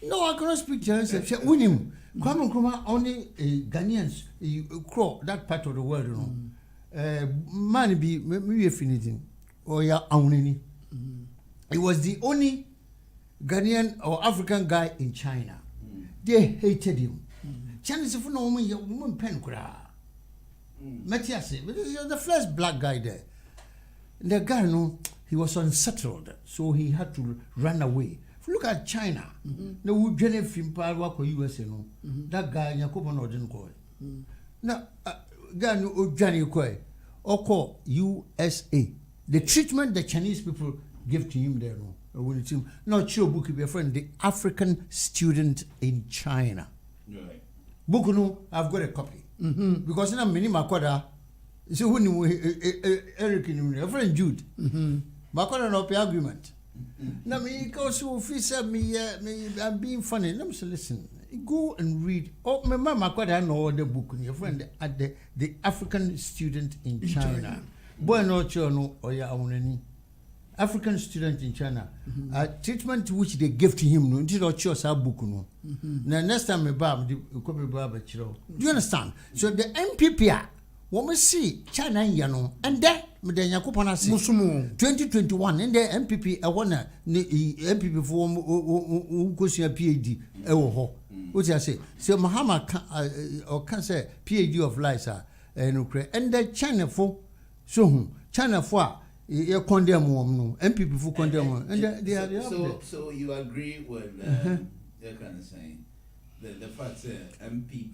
No, I cannot speak Chinese. Win him. Kwame Nkrumah only Ghanaians crow that part of the world, you know. Man be maybe finishing or ya only. He was the only Ghanaian or African guy in China. They hated him. China is for no woman pen cry. Matthias, the first black guy there. The guy, no, he was unsettled, so he had to run away. If you look at China, no would generate film power for USA, no. That guy, Yakuba, no, didn't call it. Now, guy, no, Johnny Koi, or call USA. The treatment the Chinese people give to him there, no. Not sure book be a friend, the African student in China. Right. Book, no, I've got a copy. Because in a minimum, so when Eric in a friend Jude, Makoda no pay argument. Now me because officer me I'm being funny. Let me say listen. Go and read. Oh, my mama Makoda know the book. Your friend at the African student in China. Boy no chono or ya only African student in China. Treatment which they give to him no until choose our book no. Now next time me bab the copy bab chiro. Do you understand? So the MPP we see China yano and then the Yakupana 2021 and the MPP I wanna MPP for who PhD what I say so Mahama or can say PhD of lies and the China for so China for you condemn no MPP for condemn and they are so you agree with they're kind of saying the fact that MPP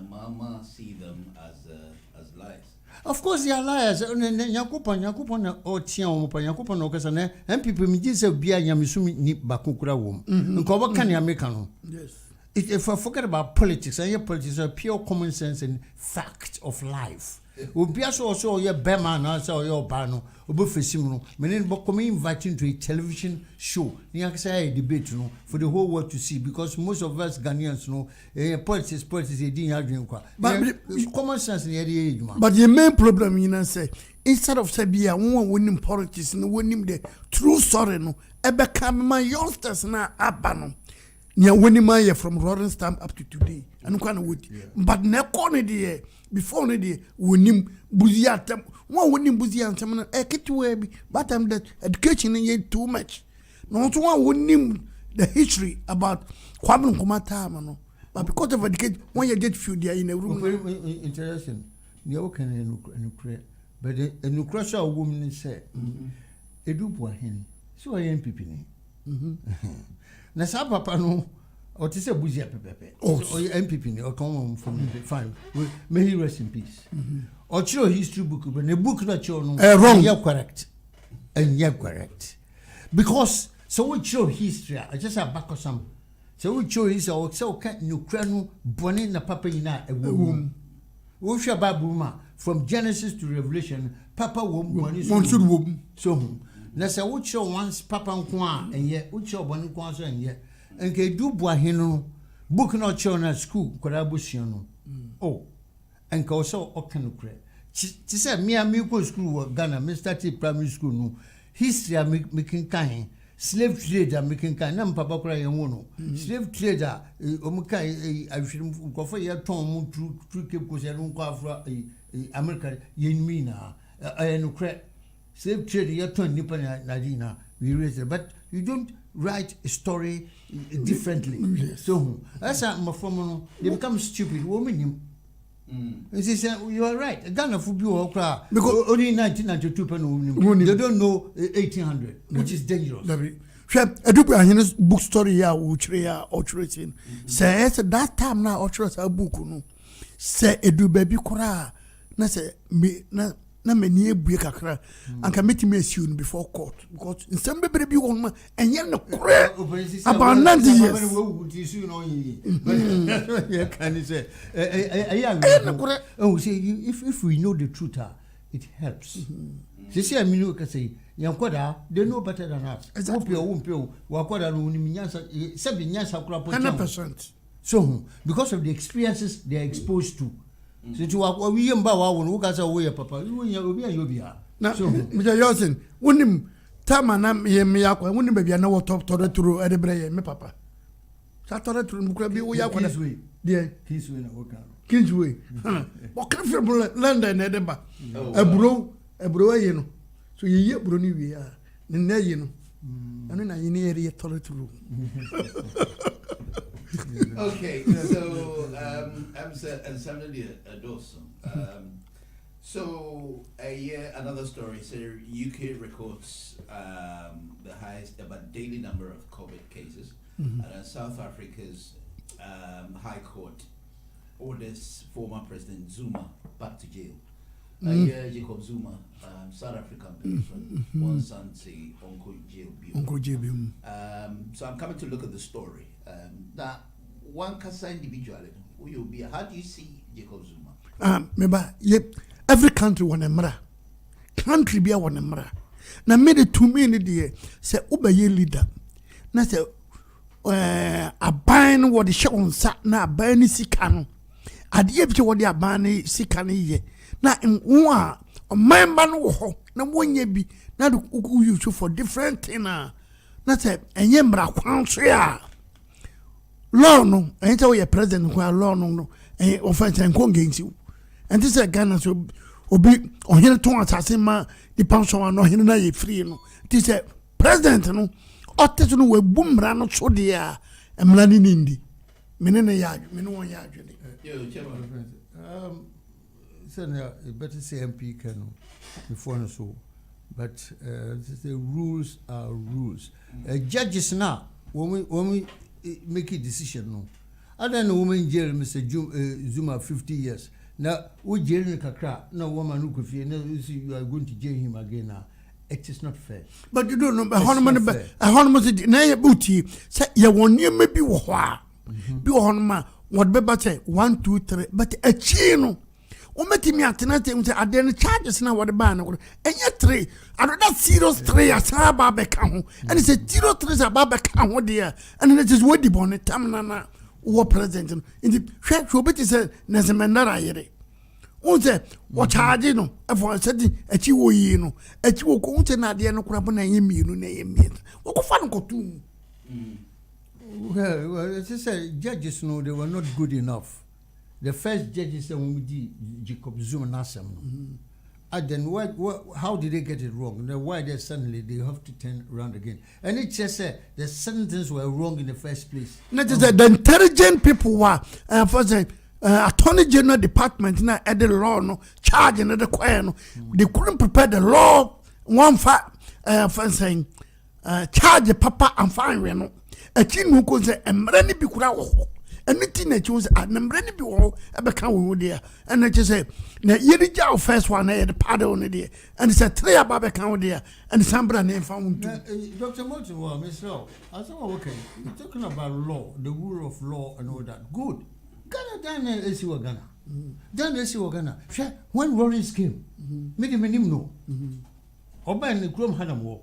Mama see them as lies. Of course they are liars. Nyakupon or Tian Nyakupon Okasane, and people me say bia nyamisumi ni bakukura wom. Nko can you make no? Yes. If I forget about politics, and your politics are pure common sense and fact of life. We be also your Bema and also your Bano, Ubufisimuno, meaning Bokomi inviting to a television show. You say a debate, you know, for the whole world to see because most of us Ghanaians know politics, they didn't have dream. But common sense in the age, man. But the main problem, you know, say instead of Sabia, one winning politics and winning the true story, no, ebe come my youngsters na abano. Nya winning my from Rotten Stamp up to today. And kind of wood. But ne corner the before the day winning buziatam one winning buziatam ekitwe but I'm that education ain't too much. Not one winning the history about Kwame Nkrumah time no. But because of education when you get few there in a room interesting. You can but a new crusher woman say Edu Buahini. So I am MPP ni. Na sa papa no or to say Buzia Pepe, or MPP, or come from fine. May he rest in peace. Or show history book, but the book that you know wrong, you're correct. And you're correct. Because so we show history, I just have back of some. So we show history, or so can't you crano, bonnet na papa in a womb. We shall babuma from Genesis to Revelation, Papa womb, womb. So, that's a would show once Papa and yet would show one and yet. And ke do Buahino book not shown at school, Corabusiano. Oh, and also Okanukre. She said, me and Miko school, Ghana, Mr. T. Primary School, no history making kind, slave trader making kind, Nam Papa Cry and Wono, slave trader, Omukai, I should go for your tongue through Cape Coast, America, Yenmina, and slave trader, your tongue, Nippon, Nadina, we raise it, but you don't write a story differently. So that's my form. They become stupid. Women, and she said, "You are right. Ghana football crowd because only 1992. They don't know 1800, which is dangerous." I do a book story here, which we are altering. Say that time now, alters a book. No, say a do baby cry. Na say me na many break akra and can make me assume before court because in some baby one and you're not correct about 90 years. Can you say oh, see, if we know the truth, it helps. They say, I mean, you can say, they know better than us. 100%. So, because of the experiences they are exposed to. So to we embawa when we away papa you be now Mr. Yawson when him time and am ye me yakwa when baby na what talk to through edebre me papa Satore to mukra bi wo ya kwada. Kingsway. Dear Kingsway na woka. Kingsway. What kind of London na deba. Ebro ayi no. So ye ebro ni wi a. Ne na yi no. Ano na yi ni area tore to. Okay, so and somebody Dawson. So another story. So UK records the highest about daily number of COVID cases, and South Africa's High Court orders former President Zuma back to jail. Jacob Zuma, South African person, one son say Uncle jail. So I'm coming to look at the story. Now, one kasa individually, who you be? How do you see Jacob Zuma? Remember, every country want a mra. Country be a want a mra. Now made it 2 minutes there. Say Uber ye leader. Now say a buying what the show on sat na buying sikano. Adi ebi what the buying sikano ye. Na in one a man ho na one ye be na do use for different thing na say enye mra kwan so ya. Law no, ain't how your president who are law no, offense and congains and this is Ghana so obi on here to assassin ma the pension no here na free no. This is president no, or test no we boom rano so dear and mlani nindi. Menene ya, one ya. Better say MP can before no so, but the rules are rules. Judges now when we make a decision no. I don't know woman jail Mr. Zuma 50 years. Now we jail in Kakra, no woman who could feel you are going to jail him again now. It is not fair. But you don't know a honeymoon na booty say you won you maybe wa be honma what be say 1 2 3 but a chino umeti mi atena te say aden charges na what ban no enye 3 another serious 3 asaba be ka ho and it's a 03 asaba ka ho there and it is what the bonnet tamna wo president in the hwe obeti say nesemendara yere unse wo charge no efo said achi wo yi no achi wo ko unse na de no kura bo na yemienu na yemiet wo ko fa no ko tum. Well, as I said, judges know they were not good enough. The first judges when we did Jacob Zuma Nasam. And then how did they get it wrong? Then why they suddenly they have to turn around again? And it just said the sentences were wrong in the first place. Not just the intelligent people were for the Attorney General Department now at the law no charging at the choir no. They couldn't prepare the law one fact for saying charge the papa and fine no. A chin who could say and many be kura and the teen choose and many be all ever come with there and I just say na yeri jaw first one the paddle on there and it's a 3 above account there and somebody name found Dr. Morton, well, Miss Law, I said, okay, you're talking about law, the rule of law and all that. Good. Ghana done AC Ghana. Done AC Ghana. When Rollins came, made him know. Oba in the Chrome Hanam war.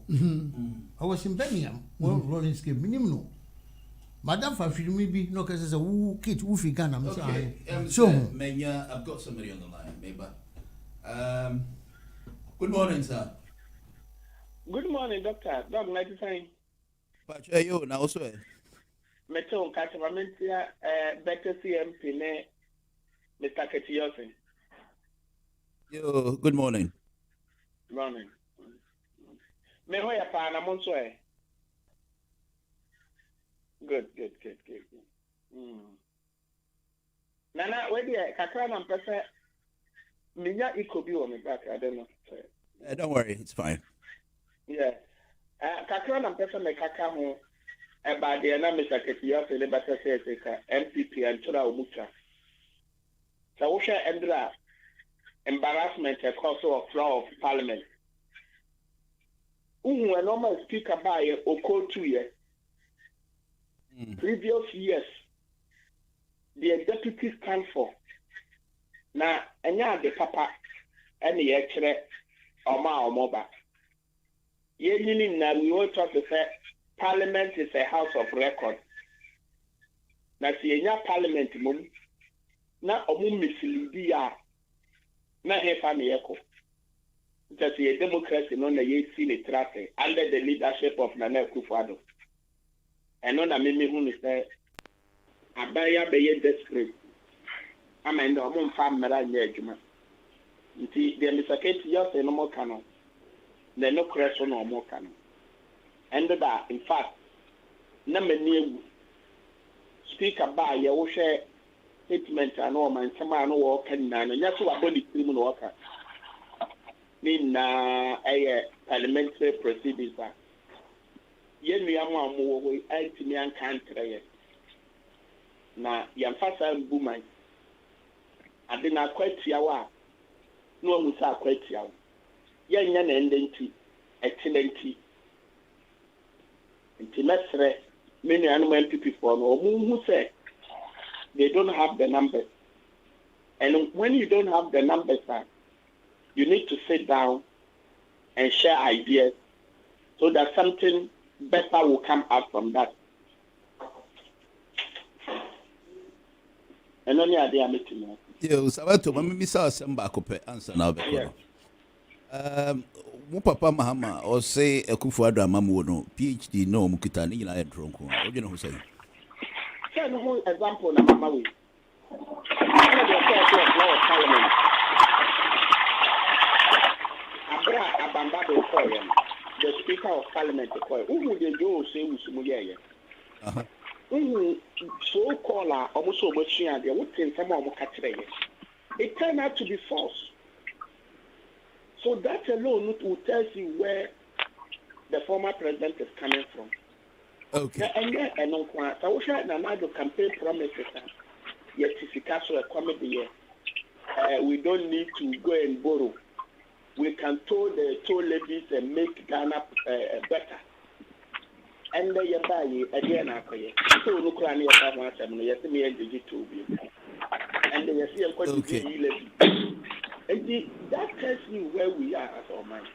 I was in Birmingham when Rollins came, minimum no. Madam Fafi maybe no cause as a woo kid woo fi Ghana. Okay, so Menya, I've got somebody on the line, maybe. Good morning, sir. Good morning, Doctor. Dog 95. But you now also. Meto Catamentia, Battersea MP, Mr. Yawson. Yo, good morning. Morning. Me hoya pa na monso e. Good. Nana, where the kakra na mpese minya ikobi wo me back. I don't know. Don't worry, it's fine. Yeah. Kakra na mpese me kaka ho eba de na Mr. Yawson le Battersea ka MPP and chura omucha. So wo share endra embarrassment a cause of floor of parliament. A normal speaker by Oko 2 years. Previous years, the deputy stand for. Now, and the papa and the actual or mobile. Ye now we will talk to say Parliament is a house of record. Now, see, Parliament mum. Now, mislead na he family echo. Just a democracy non the see under the leadership of Nana Akufu. And on a mimi who is there abaya be desperate amend o mo fa mmara nya adwuma nti the misaketi Yawson no mo kano na no kreso no mo kano and that in fact na mani speaker ba ye wo hwe statement ano man sama no wo kan na no nya so wa body cream no wo ka ni na parliamentary proceedings ba ye nua mo amu wo antimi an kantre ye na yamfasa mbuman ade na kwatia wa no mu sa kwatia wa ye nya na ndenti excellenti nti mesre many animal MPP for no who say they don't have the numbers, and when you don't have the numbers, you need to sit down and share ideas so that something better will come out from that. And only idea meeting. Yes, I want to maybe saw some back up answer now. Mo papa Mahama or say Akufu Addo no PhD no mukita ni na drunk. What you know who say? Say no example na mama we. Parliament. Abra abamba do koyen. The Speaker of Parliament koyen. Who dey do say usumu ye. Who so caller almost so much here there what thing some of them. It turned out to be false. So that alone will tell you where the former president is coming from. Okay. And yet, I know quite. I wish I had another campaign promises. Yet, if you catch a comedy, we don't need to go and borrow. We can toll the toll levies and make Ghana better. And then you buy again. So look around your farmers and you see me and digital. And then you see a quite and that tells you where we are as our mind.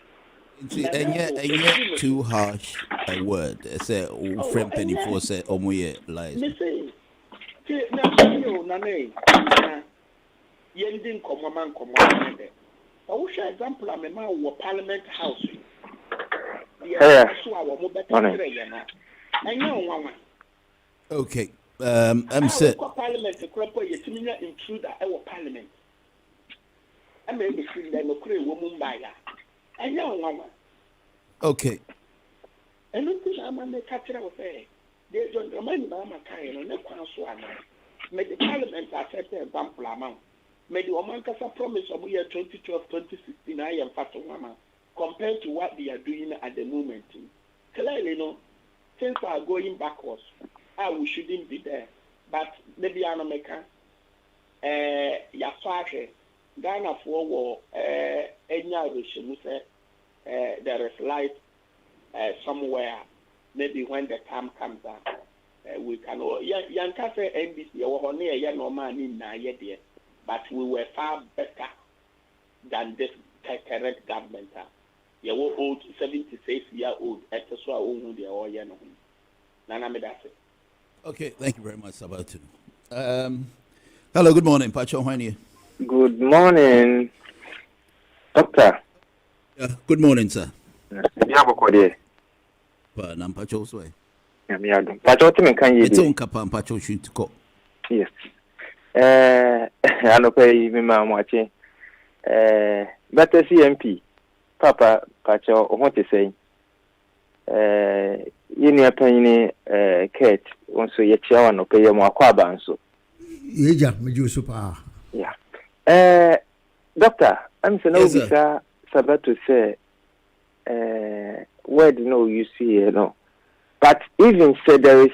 And yet too harsh a word. Say, friend penny for say, omoye lies. Say, Yending command. I wish example I'm a man who Parliament House. Okay. I'm set. Parliament intruder our Parliament. I may be seeing them a woman by that. I know one. Okay. And nothing I'm on the catcher of a they don't remind Mama Kayan on the council. May the Parliament accept an example amount. May the Omankasa promise of year 2012, 2016, I am fast mama compared to what they are doing at the moment. Clearly, no, things are going backwards. We shouldn't be there. But maybe I'm American. Yafake. Ghana for any other there is light somewhere. Maybe when the time comes up, we can. Yanka say NBC or near no man in there, but we were far better than this current government. You were old, 76-year-old. That's why own the or you know. Nana me that's it. Okay, thank you very much, Sabatu. Hello, good morning, Pacho. How are you? Good morning, Doctor. Yeah, good morning, sir. Pacho Pacho, Pacho, it's on Kapan Pacho shoot to go. Yes. I know pay me, ma'am, watching. Battersea MP, Papa Pacho, what to say? In your opinion, Kate, once you chair no pay more quabanso. Yeah, super. Yeah. Doctor, I'm saying, no, sir, Sabato say, word no, you see, you know. But even said there is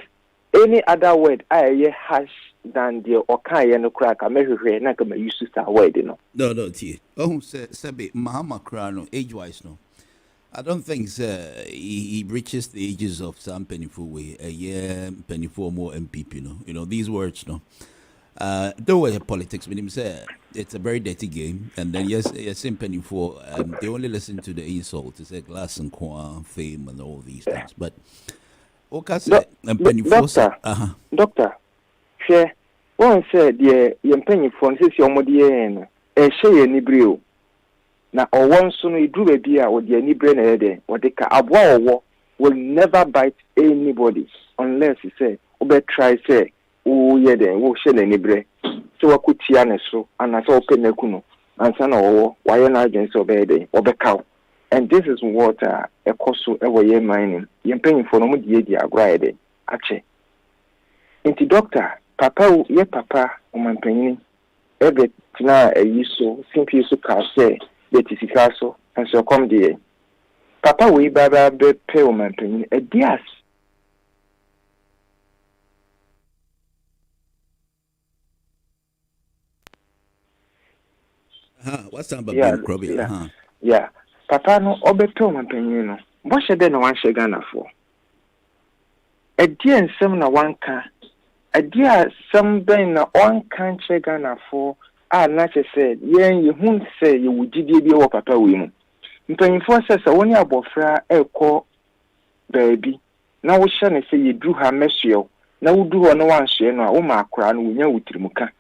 any other word I hear harsh than the Okaya no crack, I may hear Nakama used to start word, you know. No, T. Oh, Sabi, Mahama Crown, age wise, no. I don't think he reaches the ages of some Pennyful way, a year, Pennyful more MPP, you know, these words, no. Though way politics with him say it's a very dirty game, and then yes, in Pennyful, they only listen to the insult, it's a glass and corn, fame, and all these things. But okay, Pennyful, Doctor, share one said, yeah, you're Pennyful, says your modian, and share any brew. Now, or once soon you do a beer with the any brain head, or the car will never bite anybody unless you say, Obe try say. wo ye den wo hye na nibre so wakutia ne so ana so openaku no ansa na wo waye na agent so be den obekaw. And this is what ekoso ewo ye mining ye mpanyim for no mu die agora ye den ache inti doctor papa ye papa o mampanyin ebe tina ayiso simply so ka say betisika so and so come there papa we baba be pay o mampanyin edias. What's up about yeah. Papa no obeto mampanyin no. Bo hye na wan hye Ghana for. Edi ensem na wanka. Edi asem ben na on kan che Ghana for. Na che said, yen ye hun say ye wugidie bi wo papa we mu. Mpanyinfo se woni abofra ekọ baabi. Na wo hye ne se ye dru ha mesue. Na wo du ho no wan hye no a wo ma akora no wonya wutirimuka.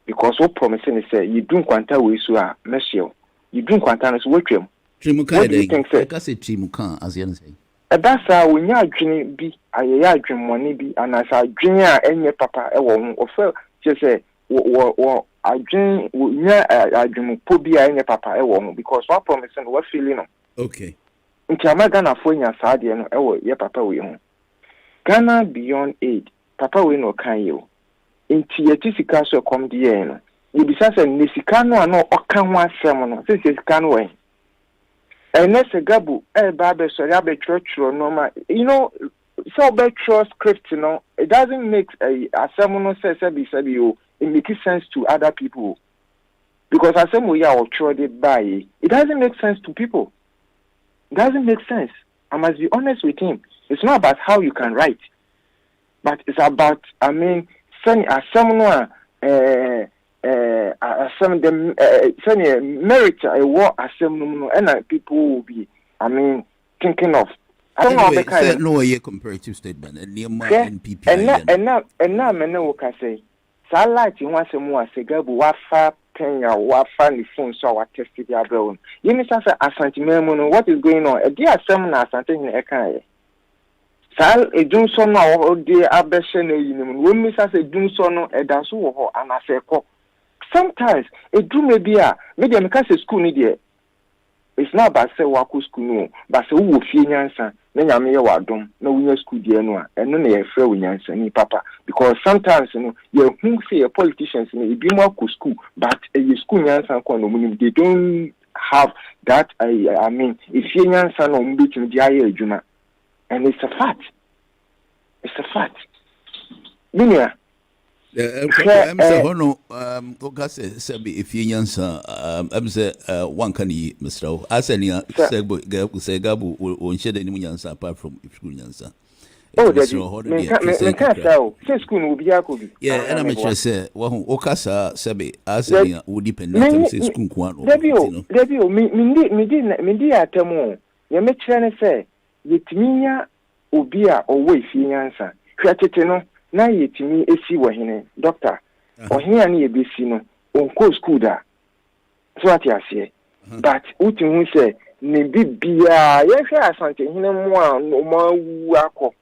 Because what promising is say you do kwanta we so a mesio you do kwanta no so watwam trimuka dey ka say trimuka as you say that's how we nya adwene bi ayaya adwenmoni bi anasa adwene a enye papa e wo ho ofa je say wo adwen nya adwenpo bi a enye papa e wo ho because what promising what feeling no okay nti amaga na fo nya saade no e wo ye papa we ho Ghana beyond aid papa we no kan you inti yeti sika so kom die no yebisa se ne sika no ano oka ho asem no se sika no wen ene se gabu ba be so ya be church no ma so be trust script no it doesn't make asem no say be o it makes sense to other people because asem we are trusted by it doesn't make sense to people. It doesn't make sense. I must be honest with him. It's not about how you can write, but it's about send someone some the merit what some and people will be thinking of. I don't know the no a comparative statement and near NPP and now me no can say salad you want some more cigar wa fa Kenya wa fa the phone so wa test the abroad. You miss us asante memo what is going on? A dear some na asante in eka Sal edunso no o de abehye na yinim wo misa se edunso no edaso wo ho anaseko sometimes edume bia me de meka se school ni de it's not about say wako school no but say wo fie nyansa na nyame ye wadom na wunya school de no a eno na ye frɛ wo nyansa ni papa because sometimes ye hu say politicians no e bi mo ko school but ye school nyansa ko no munim they don't have that if fie nyansa no mo betumi di aye adwuma. And it's a fact. It's a fact. Minia. I'm saying, Hono, Sabi, if you answer, I'm saying, one can eat, Mr. Asania, say Gabu won't shed any answer apart from if you answer. Oh, that's say school will be Yakubi. Yeah, and I'm just say, well, Okasa, Sabi, Asania would depend on say school one. Debio, me dear Tamo, you may try to say. Yetiminya obia owe fi nyansa hwatete no na yetimi esi wo hene doctor ohia na yebesi no onko school da so ati ase but uti hu se ne bibia ye hwe asante hene mu a no ma wu akọ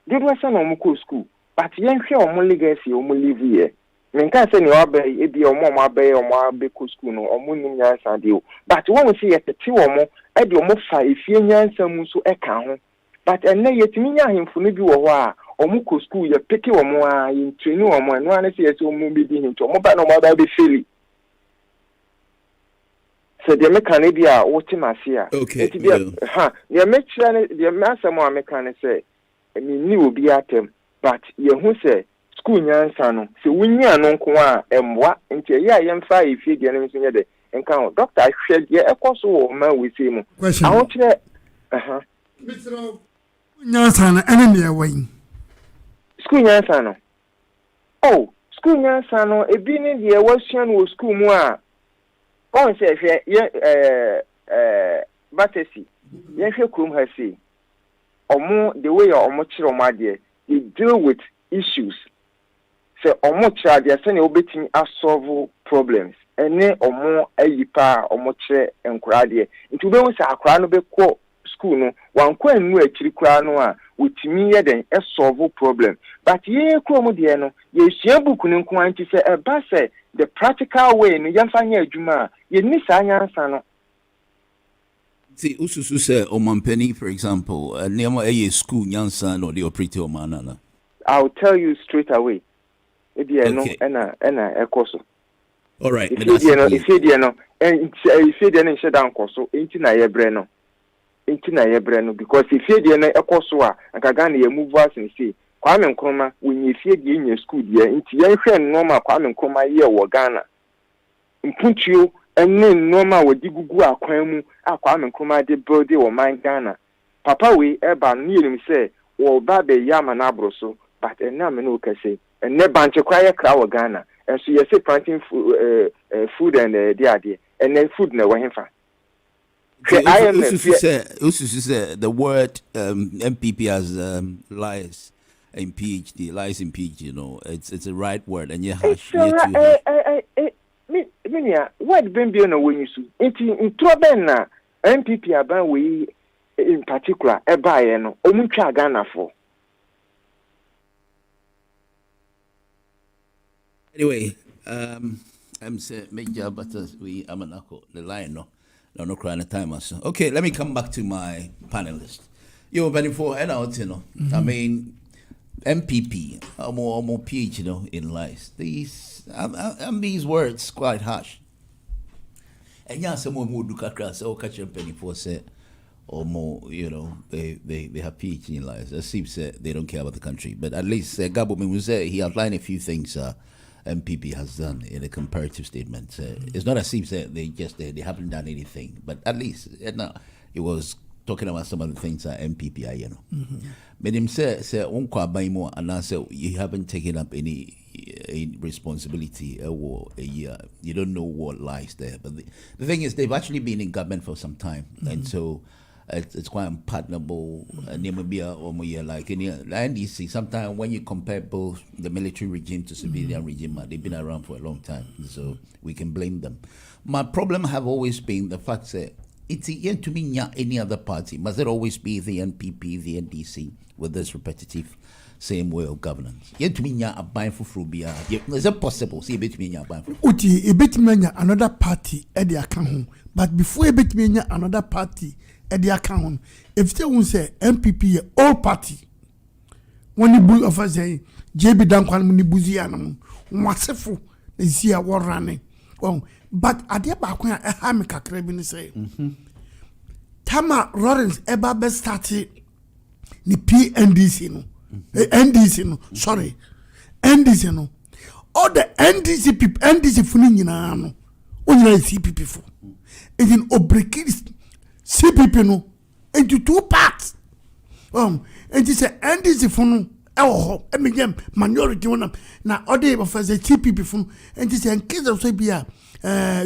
didwa se na omko school but ye hwe omo legacy omo live here menka se ne oba ebi omo abe ko school no omo nim nyansa de o but won se ye tete omo e de omo fa efie nyansa mu so e ka ho but enne yetimi nya hemfo no bi wo ho a omo ko school ye peke omo a ye train omo no ane se ye so omo bi di hinto omo ba no omo ba be feli se de meka ne bia wo timase a okay ye mekira ne de masamo a meka ne se ni obi atem but ye hu se school nyansa no se wunya no nko a emwa nti ye a ye mfa efie de ne nso nye de nka ho doctor hwɛ ye ekoso wo ma we se mu aho kire Mr. Nyansa na enemy away school nyansa no school nyansa no ebi ni de wasuan wo school mu a on se hwɛ ye Battersea ye hwɛ krom ha se omo the way omo kire omo ade they deal with issues say omo kire ade say na obetimi solve problems ene omo ayipa omo kire enkura ade nti be hu say akura no be ko school no wan kwa enu akiri kra no a wotimi ye den e solve problem but ye krom de no ye hia book no nko anti se e ba se the practical way no yamfa nya adwuma ye ni sa nyansa no. See, ususu say omampeni, for example, near a school nyansa no the operate omanana. I'll tell you straight away. If you know, ena ekoso. All right. If you know, if you know, shut down koso. Inti na yebreno because if you know ekoso a, akagani ye move us and say, Kwame Nkrumah when you see the in school there, inti ye normal Kwame Nkrumah ye wo Ghana. Mpunchio ene normal wo digugu akwan mu Kwame Nkrumah de build wo man Ghana. Papa we eba nilim say wo ba be yama na abroso but ena me no kase ene banche kwa ye kra wo Ghana. And so you say planting food and the and then food na wahenfa. Say the word MPP has lies in PhD, you know. It's a right word and you have what been be no when you see in trouble na MPP aban we in particular e buy no omuntwa Ghana for. Anyway, I'm saying major but we amanako the line no crying time also. Okay, let me come back to my panelist. You're very for and out, you know. I mean MPP or more PhD, you know, in lies. These words quite harsh. And yeah, someone who do kakras or catch a penny for say or more, you know, they have PhD in lies. As Steve said, they don't care about the country. But at least Gabo was there, he outlined a few things MPP has done in a comparative statement. It's not as if they haven't done anything, but at least it was talking about some of the things that MPP are, you know. But him say and I say you haven't taken up any responsibility or a year. You don't know what lies there. But the thing is, they've actually been in government for some time, and so it's quite unpardonable. Like in the NDC, sometimes when you compare both the military regime to civilian regime, they've been around for a long time, so we can blame them. My problem have always been the fact that it's yet to be any other party. Must it always be the NPP, the NDC, with this repetitive same way of governance? Yet to be a bind for Frubia. Is it possible? See a bit me a bind for Uti, a bit mania another party at the account, but before a bit mania another party at the account, if they won't say MPP all party, when the bull of us say JB Dankwan Munibuzianum, Massiful, they see a war running. Oh, but at the back when a hamika craving say Tama Lawrence Eba started the PNDC no. NDC no, sorry. NDC no. All the NDC people, NDC funing no. Only CPP for. And then obrekis CPP no into two parts. And this NDC for no. Oh, minority one na other of us CPP for and this in case of say be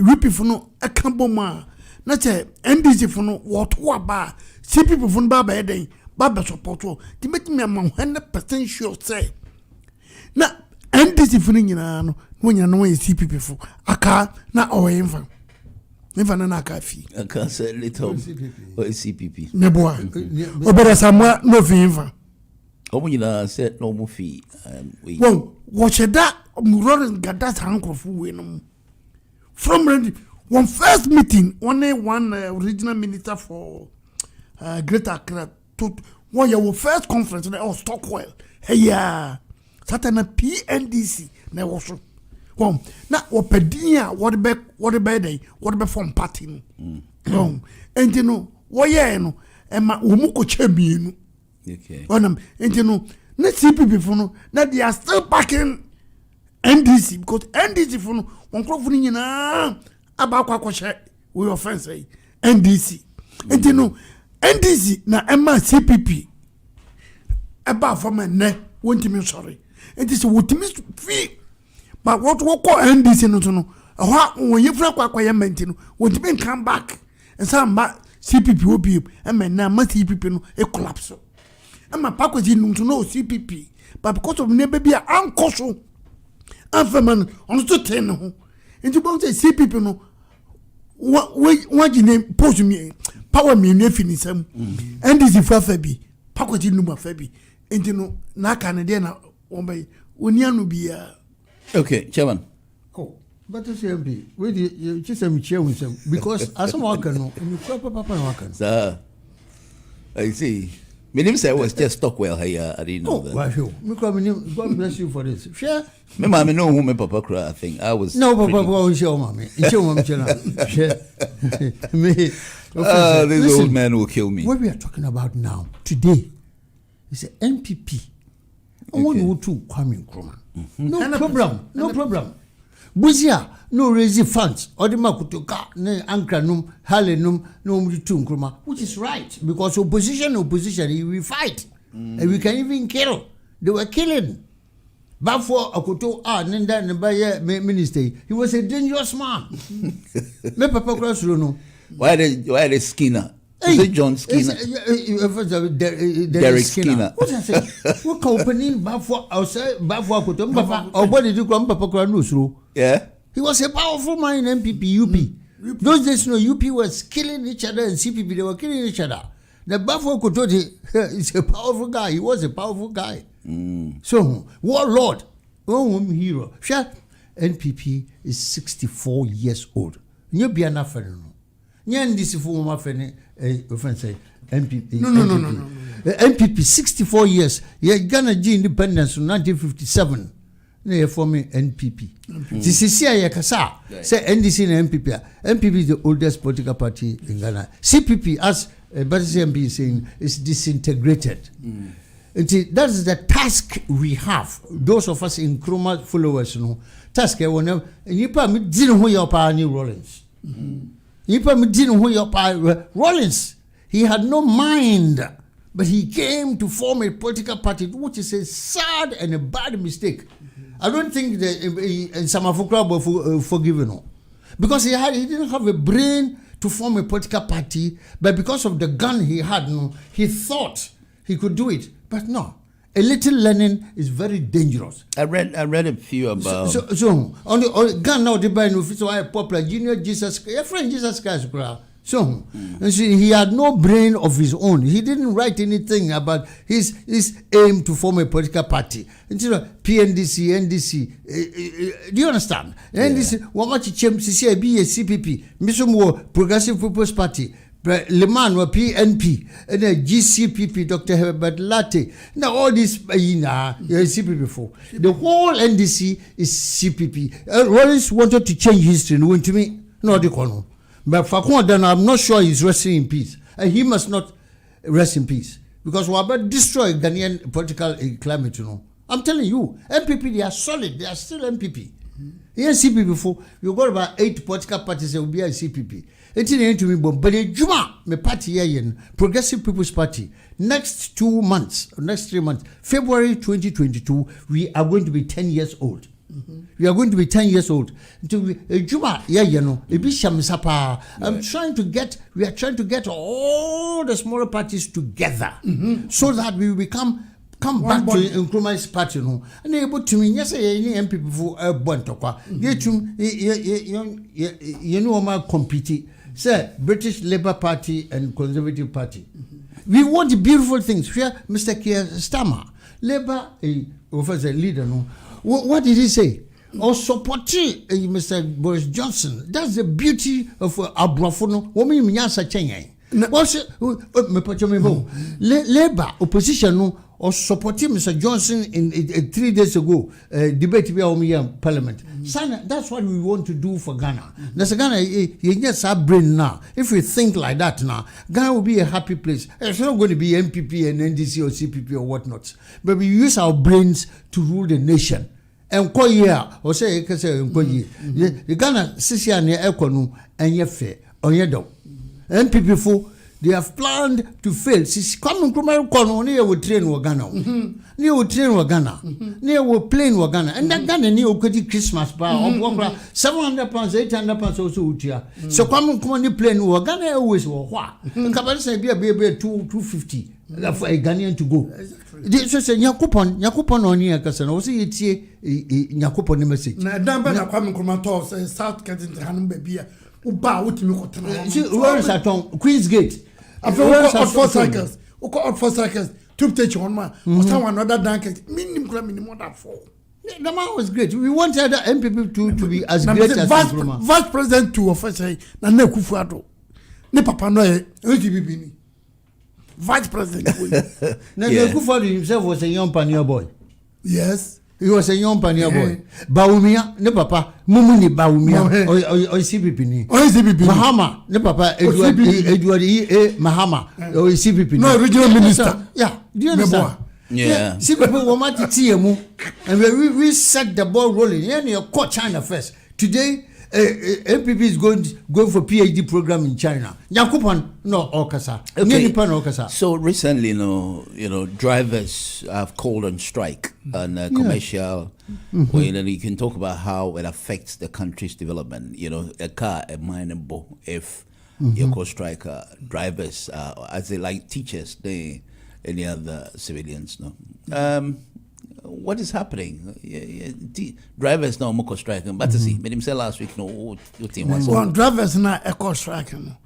repeat for no a camboma. Not a NDC for no what ba CPP for baba heading. Baba support to make me 100% sure say na NDC funing no when you know CPP for aka na owenfa never na kafi aka say little or CPP meboa obere samwa no finfa omunyina said no mo fee we well watch that Lawrence gadas hankrofo we no from one first meeting one regional minister for Greater Accra one your first conference na Stockwell hey yeah Satana PNDC na was well na opedinia what be from party no and you know what yeah no e ma omuko champion okay and you know na CPP for no na they are still backing NDC because NDC for no one crop for nyina abakwa kwahye we offense NDC and you know NDC na Emma CPP eba for me ne won't me sorry it is what me fee but what call NDC no when you fra kwa ya maintain won't me come back and some CPP will be and na ma CPP no e collapse Emma pakwaji no to know CPP but because of ne baby ankoso afeman on to 10 ho into bon say CPP no what you name post me power me ne finisam NDC fa fa bi pakoti numa fa bi enti no na aka ne de na wonbay onianu bia. Okay, Chairman. Oh, but the CMP, wait, you just am chair with them because as a worker, no, and you proper papa worker. Sir, I see. My name was just Stockwell here. I didn't know that. Why you? God bless you for this. Share. My mom know who my papa cry. I think I was. No, papa, what your mommy? It's your mommy. Share. Me. This old man will kill me. What we are talking about now, today, is an MPP. I want you to come in, Kroma. No problem. No problem. Buzia no raise funds or the makutoka ne ankranum halenum no mutum kroma, which is right because opposition we fight and we can even kill. They were killing. But for Akuto Nenda Nebaya minister, he was a dangerous man. Me papa cross no. Why the Skinner? Is it John Skinner? Derek Skinner. What I say? What company Bafo outside Bafo Akuto Papa or what did you come Papa Kranusru? Yeah. He was a powerful man in MPP, UP. Those days, UP was killing each other and CPP, they were killing each other. The Bafo Kototi is a powerful guy. He was a powerful guy. So, warlord, hero. NPP is 64 years old. You be an affair. This is for my friend, MPP. No. MPP, 64 years. Ghana G independence in 1957. No, for me, NPP. This is here, Kasa. Say NDC and MPP. MPP is the oldest political party in Ghana. CPP, as Battersea MP is saying, is disintegrated. And that is the task we have. Those of us in Chroma followers, task. Whenever you didn't know your pioneer Rollins. You didn't know your pioneer Rollins. He had no mind, but he came to form a political party, which is a sad and a bad mistake. I don't think that Samafukra will forgive him, because he didn't have a brain to form a political party, but because of the gun he had, he thought he could do it. But no, a little learning is very dangerous. I read a few about. So on the gun now, the buy no so I popular junior Jesus, your friend Jesus Christ. So he had no brain of his own. He didn't write anything about his aim to form a political party. Until PNDC, NDC. Do you understand? Yeah. NDC, what much CCI be a CPP, Misumo Progressive People's Party, Le Mans or PNP, and a GCPP, Dr. Herbert Latte. Now all this CPP before. The whole NDC is CPP. Rollins wanted to change history and went to me, no, the corner. But Fakonda, I'm not sure he's resting in peace. And he must not rest in peace. Because we're about to destroy Ghanaian political climate, I'm telling you, MPP, they are solid. They are still MPP. Here CPP before, you got about 8 political parties that will be a CPP. It's in to me, but the Zuma, my party here, Progressive People's Party, next 2 months, next 3 months, February 2022, we are going to be 10 years old. We are going to be 10 years old. Juma, we are trying to get all the smaller parties together so that we will come back to Nkrumah's party. And able to mean, yes, any MP before a Bontokwa. You know, compete. Sir, British Labour Party and Conservative Party. We want beautiful things. Here, Mr. Keir Starmer, Labour, was a leader. What did he say? Or supporting Mr. Boris Johnson. That's the beauty of Abrafono. Womi minyasa chenye. Labour opposition or supporting Mr. Johnson in 3 days ago debate in Parliament. That's what we want to do for Ghana. That's Ghana. You just have brain now. If we think like that now, Ghana will be a happy place. It's not going to be MPP and NDC or CPP or whatnot. But we use our brains to rule the nation. And or say the Ghana Sisia near Ekonu and Yefe on Yedo. MPP for they have planned to fail. Since coming to my corner, near will train Wagana. Near will train Wagana. Near will plane Wagana. And that Ghana near will Christmas bar of £700, £800 also here. So come on the plane Wagana always were what? And Kabasa be a baby 250 for a Ghanaian to go. This is a Yakupon on here, Cassan. Also, it's a Yakupon message. Now, Damba, Kwame Kumato, South Kensington, Hanum Baby. Uba utimi ko tena. Where is Aton? Queen's Gate. After we got 4 cycles. We got 4 cycles. Two take one man. We saw another dank. Minimum more than 4. The man was great. We wanted the MPP to be as great as Nkrumah. Vice President to official na Akufu Addo. Ne papa no e TPP ni. Vice President. Now Akufu Addo himself was a young pioneer boy. Yes. He was a young pioneer boy. Baumia, ne papa, Mumuni Baumia, or CPP ni. Or CPP. Mahama, ne papa, Edward Mahama, or CPP. No, regional minister. Yeah, do you understand? Yeah. CPP were mighty TMU, and we set the ball rolling. Yeah, you caught China first. Today, MPP is going for PhD program in China. Yakupan, no, Okasa. Okay. So recently, you know, drivers have called on strike and commercial. Well, you can talk about how it affects the country's development. You know, a car, a mineable. If you call strike, drivers, as they like teachers, any other civilians, no. What is happening? Drivers now more striking. Battersea, made him say last week. No, what team was? Well, drivers now echo striking.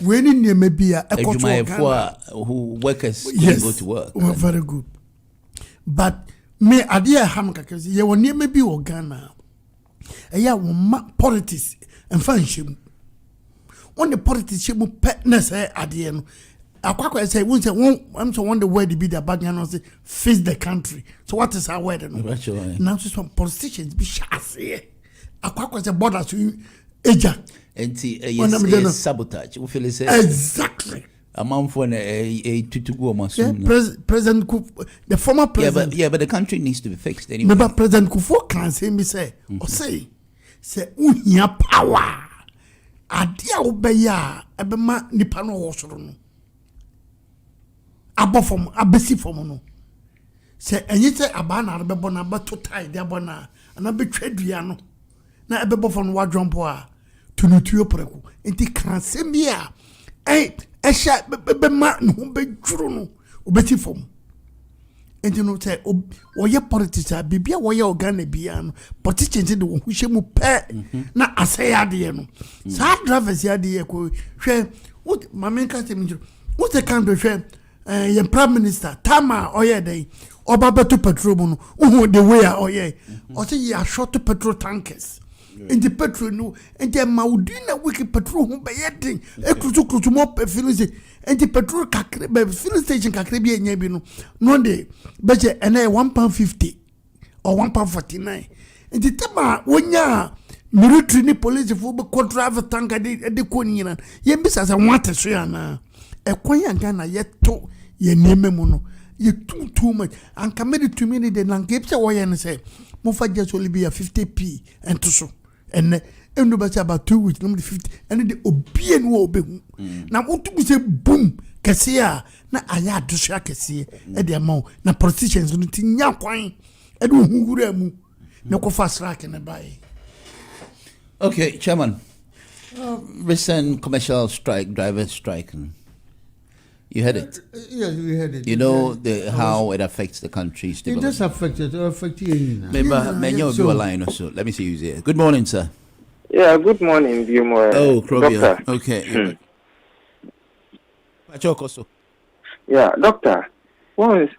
When in there may be a echo who workers can go to work. Well, very good. But me idea hamka because you will near me be Ghana. Politics and function. On the politics, you petness at the end. I say, I'm so wonder where to be the bag and say face the country. So what is our word? Now some politicians be shy here. I say border to Asia. And sabotage. Exactly. A month for a tutugu President Kufu, the former president. Yeah, but the country needs to be fixed anyway. Remember President Kufu can say me say unya power. Adia obeya ebema nipa no wosoro no. Abofom abesi fom no. Se enyi se aba na rebebo na abato tie de abona na betwadua no. Na ebebo fom wadwompo a tunutuo preku. Enti kan semia esha bema no bedwuru no obeti fom. Enti no say oye politics bibia woye organ bia no politicians de wo hwehye mu pe na asaya de no. Sa drivers ya de ko hwe what mamenka temjuro. What the kind of hwe your prime minister Tama oye dey oba beto petrol no who the way oye o say you short petrol tankers in the petrol no and the maudina wiki petrol hu be yedin ekrutu mo filling and the petrol kakre be filling station kakre bi enya bi no dey be je ena £1.50 or £1.49 and the tema wonya military ni police fo be drive tanker de ko nyina ye bisa say want so ya na ekwanya Ghana yeto ye neme mu no ye too much and committed to me the language say and say mo fa just only be a 50p and to so and endo ba about 2 weeks number 50 and the obie no obehu na wotu bi say boom kese a na aya adosha kese e de ma na politicians no tinya kwan e de hugura mu na ko fast track na bai. Okay, Chairman. Recent commercial strike, drivers strike. You heard it. Yes, we heard it. You know how it affects the country's development. It does affect it. It affects you. Let me see who's here. Good morning, sir. Yeah, good morning, Bimo. Oh, Krobia. Doctor. Okay. Yeah, doctor. Once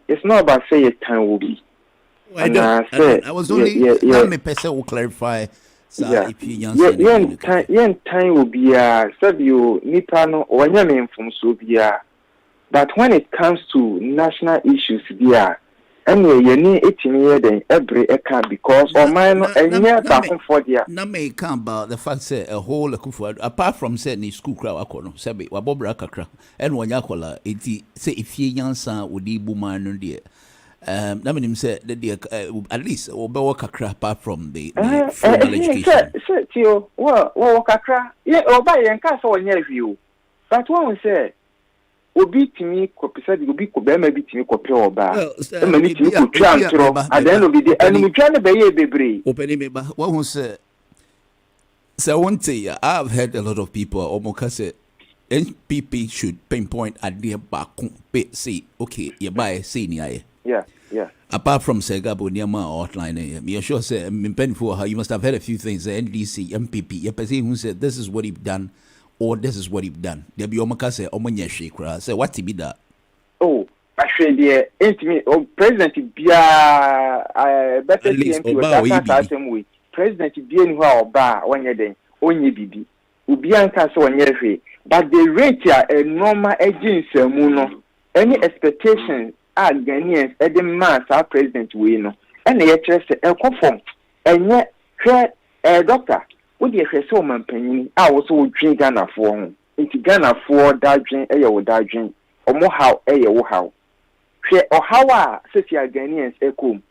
it's not about say it time will be. I was only let me person will clarify. Time will be Sabio Nipano or Yamin from Subia. But when it comes to national issues, anyway, you need 18 years than every account because or mine and year back for the na may come about the fact say a whole Akufu apart from saying school crowd akono sabi wa bobra kakra and one yakola eti say if ye yansa odi buma no de na menim say the at least obewo kakra apart from the formal education say tio well kakra yeah oba yen ka so onye review but when we say obi timi ko pesa di obi ko be ma bi timi ko pe oba e ma ni timi ko twa ntro at the end of the day anu twa ne be ye bebre openi me ba what who say one thing I've heard a lot of people almost say NPP should pinpoint at the back say okay you buy say ni aye yeah Yeah. Apart from Segabo Niama outlining, you're sure say for how you must have heard a few things. The NDC, MPP, a person who said this is what he's done, or this is what he's done. There be Omaka say Omanya Shekra. Say what be that? Oh, actually, the intimate President Bia better MP President Bia who are bar 1 year then, only BB. Ubianka so 1 year, but the rate a normal agency muno. Any expectations are Ghanaians at the mass our president we know. And the HSS and conform. And yet, doctor, would you say so man penny? I also drink Ghana for into Ghana for that drink, that drink, or more how, how. Or how says your Ghanaians echo.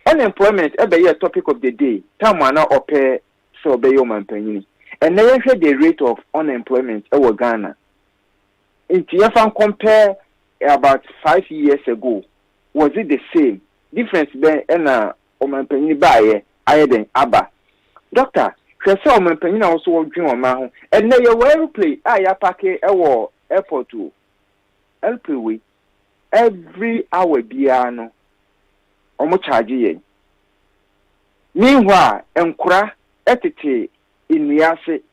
Unemployment be a topic of the day. Tamana or pay so be your man penny. And never heard the rate of unemployment over Ghana. If you can compare about 5 years ago, was it the same? Difference then and Oman Penny by Ayden Abba. Doctor, Cressa Oman Penny also dream on my home, and they will play Ayapake Ewo Airport to Elpway every hour piano. Omo charge. Meanwhile, Enkura etete in Niase.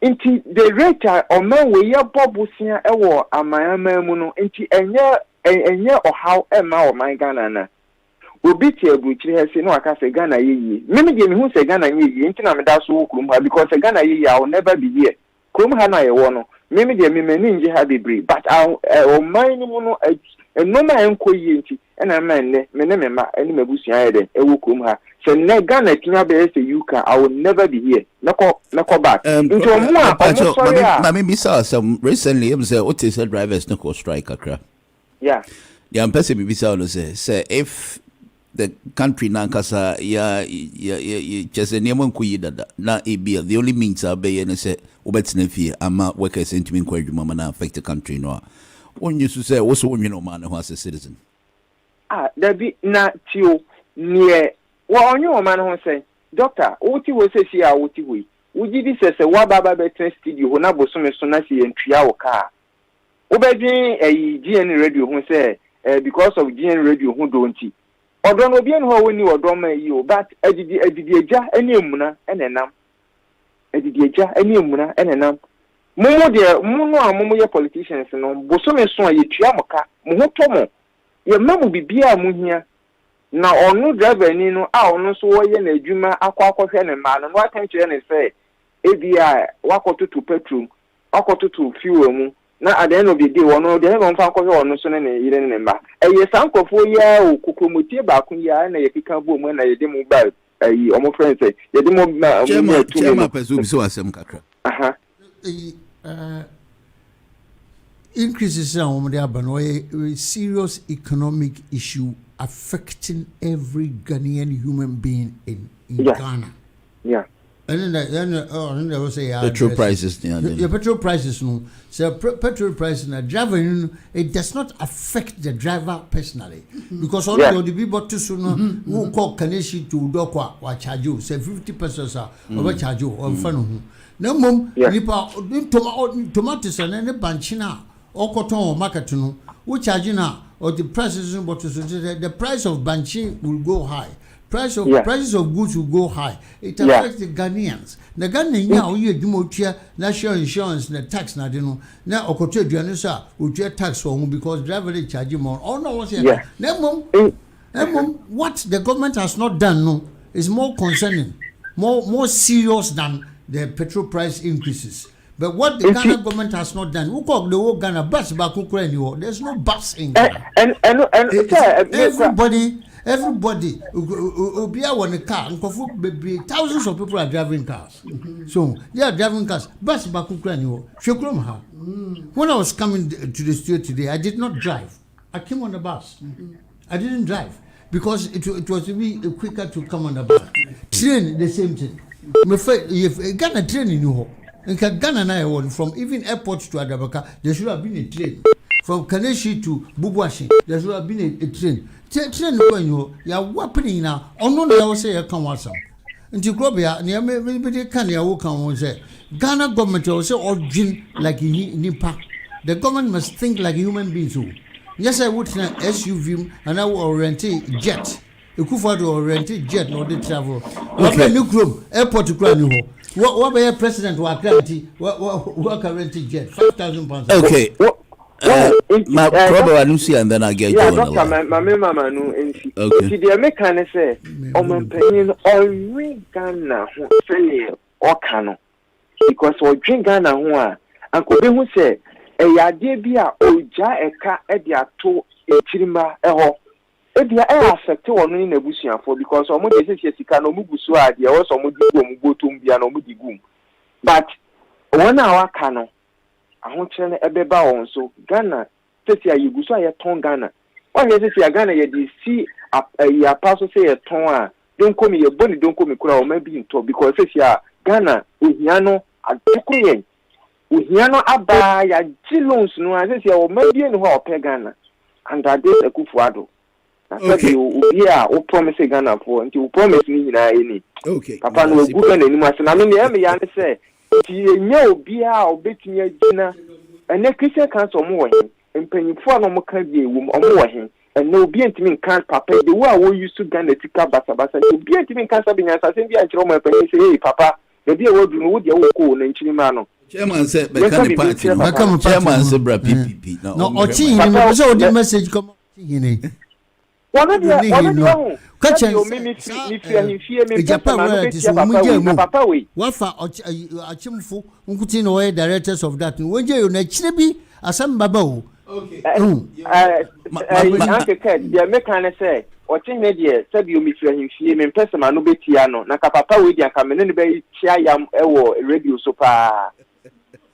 Inti the rate or man we ya bobusia ewo amayama mu no inti enye or how ema or my Ghana na obi tie buchiri he say no aka say Ghana yeyi me dey me hu say Ghana yeyi inti na me da so okrum ha because Ghana yeyi I will never be here krum ha na ye wo no me dey me mani nje ha bebre but o man ni mu no no ma enko yi inti na man ne me ma ani mabusia ye den ewo krum ha. So Ghana Kenya be UK, I will never be here. Nako back. Into some recently what is drivers no strike Accra. Yeah. Yeah, I'm person bisa say if the country nankasa just a name kuyida na ebia the only means are be and say obetina fie ama workers into inquiry mama na affect the country no. One used to say also you know man who as a citizen. There be na tio near. Well, on your man who say, Doctor, Oti will say she are Oti we. Would you say a Wababa better studio when I was so sonasi and trial car? Obeying a GN radio who say, because of GN radio who don't see. Or don't be in how when you are drama you, but a didja any muna and a num. A didja any muna and a num. Momo dear, Momo politicians and on Bosome son ye triamaka, Mohotomo. Your mum will be beer moon here. Now, on no driver, you know, I no so yen a Juma, aqua and man, and what time to say, ABI, walk to petrol, to fuel. Now, at the end of the day, one of the heaven found no son and a year and back. A yes, uncle for ya, Kukumuti, Bakuya, and a pick up woman, a demo bag, a almost friend say, the demo presume so as some cacra. Increases on the serious economic issue affecting every Ghanaian human being in Ghana. Yeah. And then there was a petrol prices. The petrol prices, no. So petrol prices, na driver, it does not affect the driver personally because all the people to soon who call Kaneshi to Dokwa or charge you, say 50 pesos over charge you or fun. No mum, tomatoes and any banchina or cotton or market no, which charge you now. Or the prices but the price of banchi will go high. Prices of goods will go high. It affects the Ghanaians. The Ghanaian now you do national insurance and tax na dino. Now okoto duanesa will tax for because driver they charge you more. Oh no, what's here? What the government has not done no is more concerning, more serious than the petrol price increases. But what the Ghana government has not done, who call the whole Ghana bus back anymore? There's no bus in Ghana. Everybody, Obia want a car, and thousands of people are driving cars. So they are driving cars. Bus back anymore. When I was coming to the studio today, I did not drive. I came on the bus. I didn't drive because it was really quicker to come on the bus. Train, the same thing. If Ghana train in you. In Ghana now, from even airport to Adabaka, there should have been a train. From Kaneshi to Bubuashi, there should have been a train. Train when you are weaponing now. On no say you come once. Until Grobia, near me, can you walk on say Ghana government also origin like Nipa. The government must think like human beings. Yes, I would na SUV and I will rent a jet. Akufu or rent a jet no dey travel. Okay, new Chrome airport to Crown New. What be president wa guarantee? What can rent a jet? £5,000. Okay. My brother Anusi and then I get you on the line. My mama no nti. Okay. The American say omampanyin already Ghana ho sele okano. Because we drink Ghana ho a ankobe hu say eyade bi a oja eka e de ato echirima eho. E dia e affect wonu ni nabusuafo because omo de sese sika no mugusu a de wo so mo di gum botum bia no mo di gum. But one hour kano ahonkyere no ebeba won so Ghana tete ayeguso a yeton Ghana one ye tete Ghana ye di si ya paso say yeton a don komi ye boni don komi kura o ma bi nto because tete a Ghana ohia no adekuyen ohia no aba ya gilons no a tete o ma bi no ho ope Ghana and Addo Akufu Addo na say obi a o promise Ghana for nti o promise ni nyina eni okay papa no gu na ni ma se na me ne ya ne say nya obi a obetumi agina ene Christian council mo wo mpanyimfo no mo ka bi ewu mo wo he ene obi ntimi nkan papa the way we used to Ghana tika basa obi ntimi nkan sabi nya sase bi a kire mo mpanyim say hey papa the bi e wodu no wo de wo ko na nchiri ma no chairman say be kan party no chairman say bra PPP no ochi ni me say o di message come ni one dia Kachen o mi fie mi papa we wafa achimfu nkuti no way directors of that wonje yo na chire bi asam baba o okay anke ket dia mekane say ochinye die sabi o mi fie mi pese ma no betia no na ka papa we dia ka me ne be chia yam ewo radio so pa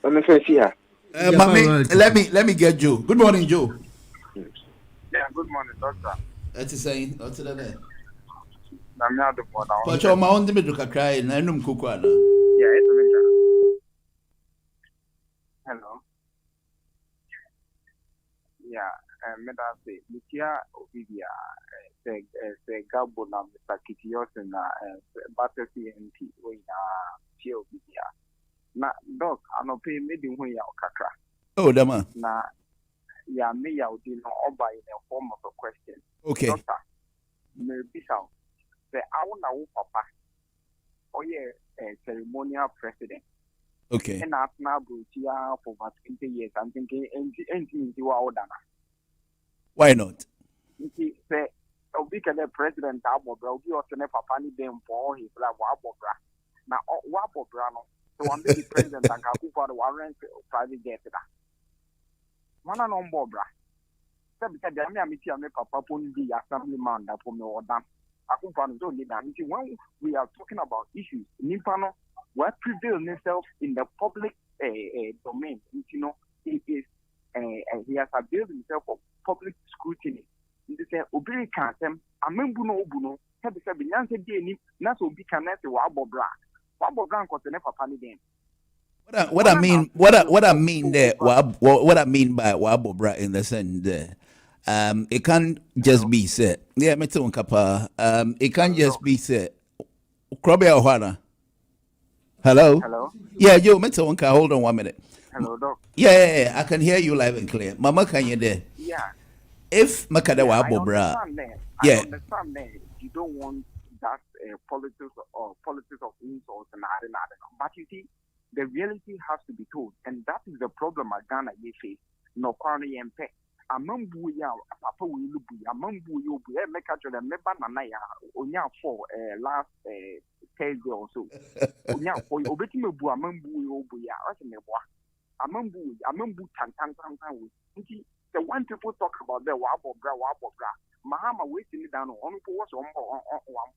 me fancy ha let me get Joe. Good morning, Joe. Yeah, good morning, doctor. That's the saying. What's the name? I'm not the one. But your mount me to cry na num kukwa na. Yeah, it's a hello. Yeah, medase Mikia Obibia say Gabo na Mr. Yawson na Battersea MP we na Chia Obibia. Na doc anope medi hu ya okakra. Oh, dama. Na ya me ya odi no oba in a form of a question. Okay. Doctor, me bisa say awuna wo papa. Oye ceremonial president. Okay. And after Brutia for about 20 years, I'm thinking anything you are order. Why not? Say Obi the president Abo Bra, Obi or Papa ni them for his like Wabobra. Now Wabobra no. So I'm the president and Akufu the warrant private jet. Mana no Bobra. Sabi said I am Papa Pon the assemblyman that for me or done. Akufu don't need that. When we are talking about issues, Nimpano will prevail himself in the public domain. You know, it is he has availed himself of public scrutiny. He said, "Obey can't them. Amembuno ubuno. Sabi sabi nyanse di ni naso obi can't say wabobra. Wabobra nko tene papa ni dem." What I mean there, what I mean by wabobra in the sense there, it can't just be said. Yeah, me too, Kapa. It can't just be said. Krobe Ohana. Hello. Hello. Yeah, yo, me too, hold on 1 minute. Hello, doc. Yeah, I can hear you live and clear. Mama, can you there? Yeah. If Makada wabobra, I understand that you don't want that politics of insults and that. But you see, the reality has to be told, and that is the problem at Ghana you face. No quality impact. Amambu ya papa we lubu amambu yo bu e make actually member na ya onya for last Thursday or so onya for obetime bu amambu yo bu ya o se meboa amambu tan we nti the when people talk about the wabobra Mahama we sit down on who was on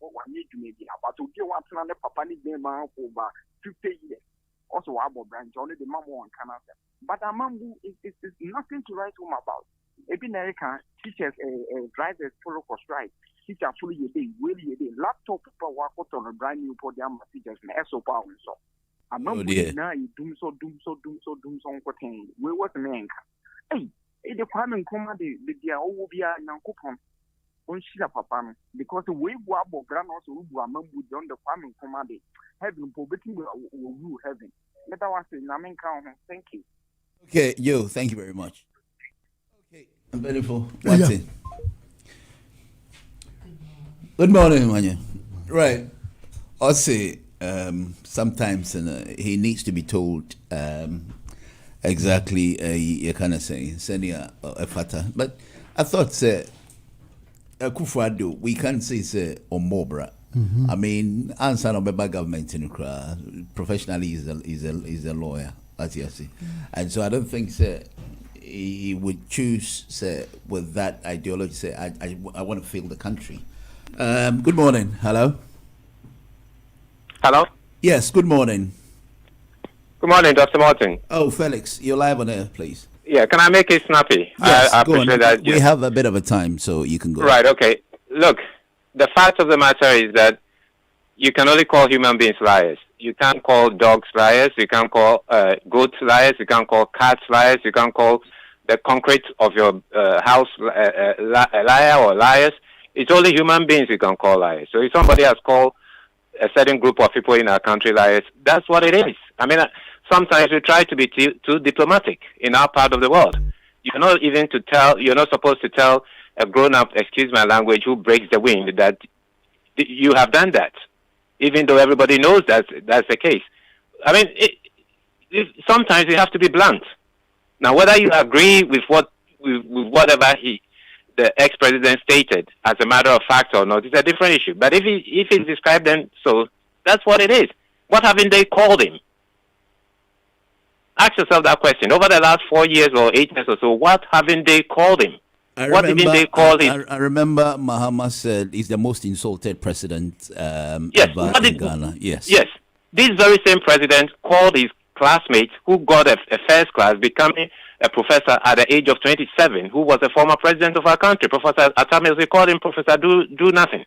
one year to maybe about to give one to papa ni dem for over 50 years also wabobra and only the mama one can answer but amambu is nothing to write home about. Ebi American teachers drivers follow for strike. Teacher fully a day, really a day. Laptop people work out on a brand new program teachers and SO power and so. Amambu now you doom so unquoting. We what the man. Hey, the Kwame Nkrumah the dia obia Nankopon. On shira papa because the way wabo grand also amambu don the Kwame Nkrumah day. Heaven poverty will rule heaven. Let us say Namen count. Thank you. Okay, yo, thank you very much. Okay, Beautiful. What's it? Good morning, Manya. Right. I'll say sometimes he needs to be told exactly you kind of say senior fata. But I thought Akufu Addo, we can't say Omobra. I mean, answer of the government in Ukraine professionally is a lawyer, as you see, and so I don't think he would choose with that ideology. I want to feel the country. Good morning. Hello. Hello. Yes. Good morning. Good morning, Dr. Martin. Oh, Felix, you're live on air, please. Yeah, can I make it snappy? Yes, I go on. appreciate that. We have a bit of a time, so you can go. Right. Okay. Look. The fact of the matter is that you can only call human beings liars. You can't call dogs liars. You can't call goats liars. You can't call cats liars. You can't call the concrete of your house a liar or liars. It's only human beings you can call liars. So if somebody has called a certain group of people in our country liars, that's what it is. I mean, sometimes we try to be too diplomatic in our part of the world. You're not supposed to tell a grown-up, excuse my language, who breaks the wind, that you have done that, even though everybody knows that's the case. I mean, sometimes you have to be blunt. Now, whether you agree with whatever the ex-president stated as a matter of fact or not, it's a different issue. But if he described them so, that's what it is. What haven't they called him? Ask yourself that question. Over the last 4 years or 8 years or so, what haven't they called him? What didn't they call him? I remember Mahama said he's the most insulted president yes. ever in Ghana. Yes. Yes. This very same president called his classmate who got a first class, becoming a professor at the age of 27, who was a former president of our country, Professor Atamils. They called him Professor Do Nothing.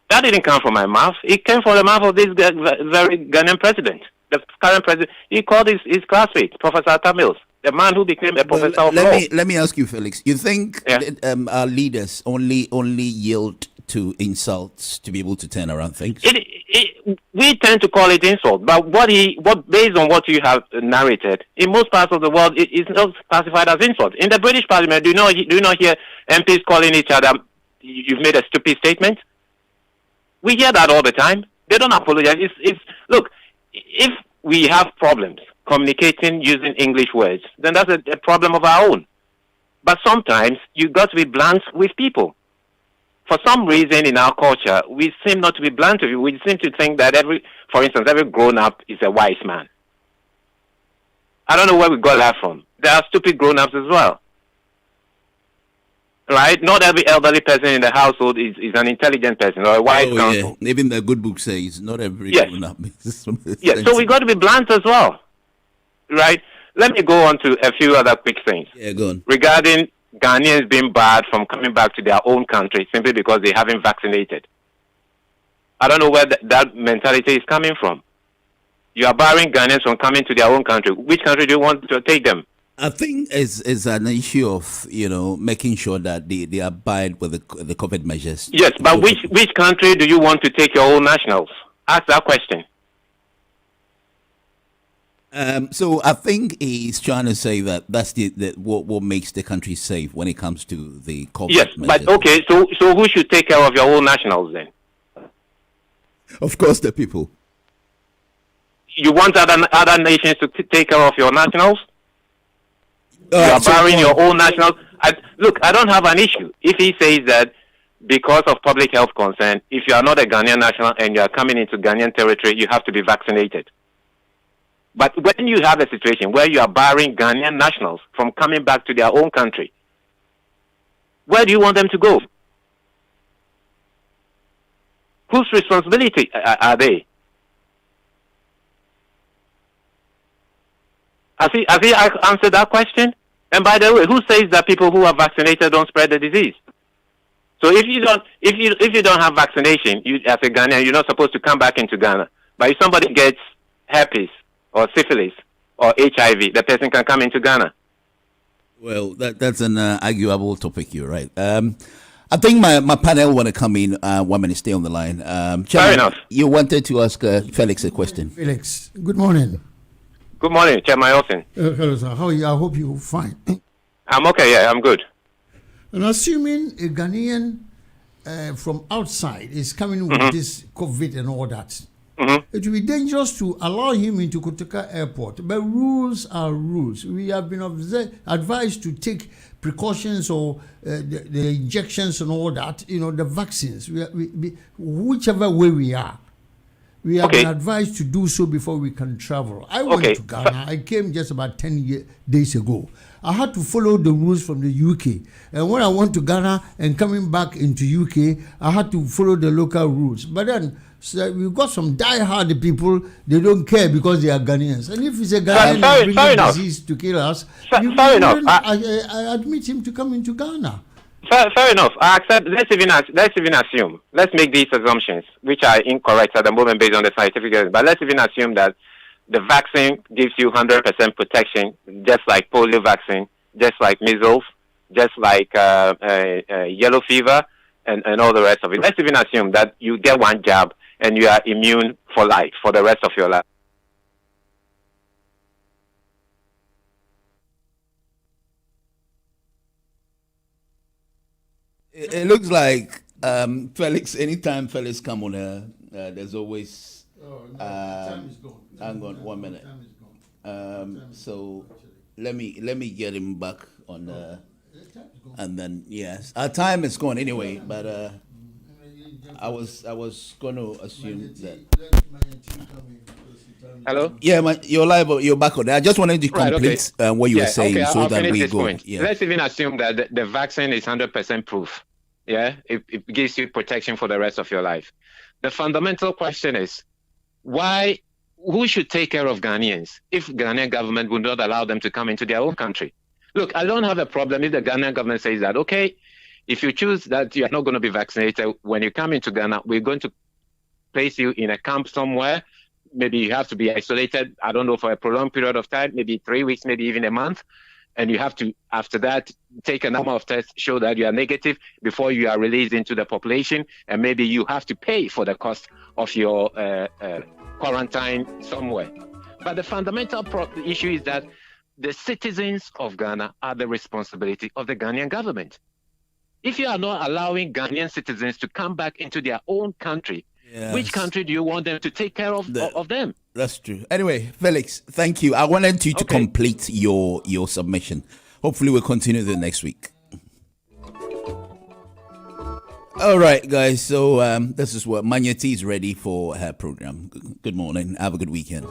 That didn't come from my mouth. It came from the mouth of this very Ghanaian president, the current president. He called his classmate, Professor Atamils, the man who became a professor of law. Let me ask you, Felix. You think our leaders only yield to insults to be able to turn around things? We tend to call it insult, but based on what you have narrated, in most parts of the world, it's not classified as insult. In the British Parliament, do you not hear MPs calling each other, "You've made a stupid statement"? We hear that all the time. They don't apologize. Look, if we have problems communicating using English words, then that's a problem of our own. But sometimes you got to be blunt with people. For some reason in our culture, we seem not to be blunt with you. We seem to think that every grown-up is a wise man. I don't know where we got that from. There are stupid grown-ups as well. Right? Not every elderly person in the household is an intelligent person or a wise counsel. Yeah. Even the good book says not every grown-up is. Yes, so we got to be blunt as well. Right? Let me go on to a few other quick things. Yeah, go on. Regarding Ghanaians being barred from coming back to their own country simply because they haven't vaccinated. I don't know where that mentality is coming from. You are barring Ghanaians from coming to their own country. Which country do you want to take them? I think it's an issue of making sure that they abide with the COVID measures. Yes, but which country do you want to take your own nationals? Ask that question. So I think he's trying to say that that's what makes the country safe when it comes to the COVID measures. But okay, so who should take care of your own nationals then? Of course, the people. You want other nations to take care of your nationals? You are barring your own nationals. Look, I don't have an issue if he says that because of public health concern, if you are not a Ghanaian national and you are coming into Ghanaian territory, you have to be vaccinated. But when you have a situation where you are barring Ghanaian nationals from coming back to their own country, where do you want them to go? Whose responsibility are they? Has he answered that question? And by the way, who says that people who are vaccinated don't spread the disease? So if you don't have vaccination, you as a Ghanaian, you're not supposed to come back into Ghana. But if somebody gets herpes or syphilis or HIV, the person can come into Ghana. Well, that's an arguable topic. You're right. I think my panel want to come in. 1 minute, stay on the line. Fair enough. You wanted to ask Felix a question. Felix, good morning. Good morning, Chairman Yawson. Hello, sir. How are you? I hope you're fine. I'm okay, yeah, I'm good. And assuming a Ghanaian from outside is coming with this COVID and all that, it will be dangerous to allow him into Kotoka Airport. But rules are rules. We have been advised to take precautions or the injections and all that, the vaccines. Whichever way we are. We have been advised to do so before we can travel. I went to Ghana. I came just about 10 days ago. I had to follow the rules from the UK. And when I went to Ghana and coming back into UK, I had to follow the local rules. But then we've got some die-hard people, they don't care because they are Ghanaians. And if it's a Ghanaian bringing disease to kill us, I admit him to come into Ghana. Fair enough. I accept. Let's even assume. Let's make these assumptions, which are incorrect at the moment based on the scientific evidence. But let's even assume that the vaccine gives you 100% protection, just like polio vaccine, just like measles, just like yellow fever, and all the rest of it. Let's even assume that you get one jab and you are immune for life, for the rest of your life. It looks like Felix. Anytime Felix come on here, there's always. Time is gone. Hang on 1 minute. Time is gone. So let me get him back on. And then yes, our time is gone anyway. But I was going to assume that. Hello. Yeah, you're live. You're back on there. I just wanted to complete what you were saying, so I'll that we go. Yeah. Let's even assume that the vaccine is 100% proof. Yeah, it gives you protection for the rest of your life. The fundamental question is, who should take care of Ghanaians if Ghanaian government would not allow them to come into their own country? Look, I don't have a problem if the Ghanaian government says that, okay, if you choose that you're not going to be vaccinated, when you come into Ghana, we're going to place you in a camp somewhere. Maybe you have to be isolated, I don't know, for a prolonged period of time, maybe 3 weeks, maybe even a month. And you have to, after that, take a number of tests, show that you are negative before you are released into the population. And maybe you have to pay for the cost of your quarantine somewhere. But the fundamental issue is that the citizens of Ghana are the responsibility of the Ghanaian government. If you are not allowing Ghanaian citizens to come back into their own country, which country do you want them to take care of them? That's true. Anyway, Felix, thank you. I wanted you to complete your submission. Hopefully we'll continue the next week. All right, guys. So this is what Manyati is ready for her program. Good morning. Have a good weekend.